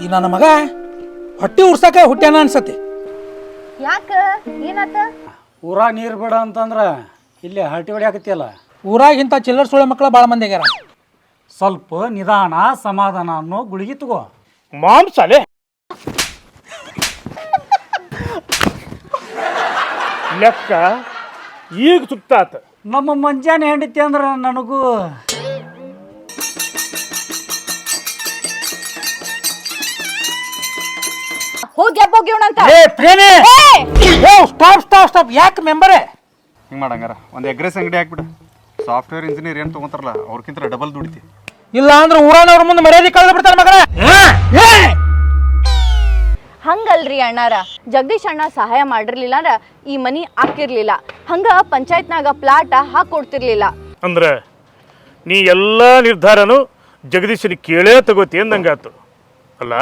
ಈ ನನ್ನ ಮಗ ಹೊಟ್ಟಿ ಉರ್ಸಾಕ ಹುಟ್ಟ್ಯಾನ ಅನ್ಸತಿ. ಯಾಕ ಏನಾತ? ಊರಾಗ ನೀರು ಬಿಡ ಅಂತಂದ್ರೆ ಇಲ್ಲಿ ಹರಟಿ ಹೊಡಿಯಾಕತ್ತಿಯಲ್ಲ. ಊರಾಗಿಂತ ಚಿಲ್ಲರ್ ಸುಳೆ ಮಕ್ಕಳ ಭಾಳ ಮಂದಿ ಆಗ್ಯಾರ. ಸ್ವಲ್ಪ ನಿಧಾನ ಸಮಾಧಾನ ಅನ್ನೋ ಗುಳಿಗೆ ತಗೋ. ಮಾಂಸಲೆ ಲೆಕ್ಕ ಈಗ ಸುತ್ತಾತ. ನಮ್ಮ ಮಂಜಾನೆ ಹೆಂಡತಿ ಅಂದ್ರೆ ನನಗೂ ಹೋಗಿ ಹೋಗ್ಯವನಂತ. Stop stop stop. ಯಾಕೆ ಮೆಂಬರೇ ಹಿಂಗೆ ಮಾಡಂಗಾರ ಒಂದು ಎಗ್ರೆಸ್ ಅಂಗಡಿ ಹಾಕ್ಬಿಡು. ಸಾಫ್ಟ್ವೇರ್ ಇಂಜಿನಿಯರ್ ಏನು ತೊಗೊಂತಾರಲ್ಲ ಅವ್ರಕ್ಕಿಂತ ಡಬಲ್ ದುಡಿತಿ. ಇಲ್ಲ ಅಂದ್ರೆ ಊರಾನವ್ರ ಮುಂದೆ ಮರ್ಯಾದೆ ಕಳೆದು ಬಿಡ್ತಾರ ಮಗನ. ಹಂಗಲ್ರಿ ಅಣ್ಣಾರ, ಜಗದೀಶ್ ಅಣ್ಣ ಸಹಾಯ ಮಾಡಿರ್ಲಿಲ್ಲ ಅಂದ್ರ ಈ ಮನಿ ಹಾಕಿರ್ಲಿಲ್ಲ. ಹಂಗ ಪಂಚಾಯತ್ನಾಗ ಪ್ಲಾಟ್ ಹಾಕೊಡ್ತಿರ್ಲಿಲ್ಲ. ಅಂದ್ರೆ ನೀ ಎಲ್ಲ ನಿರ್ಧಾರನು ಜಗದೀಶನಿಗೆ ಕೇಳೇ ತಗೋತಿ ಅಂದಂಗಾತು ಅಲ್ಲ.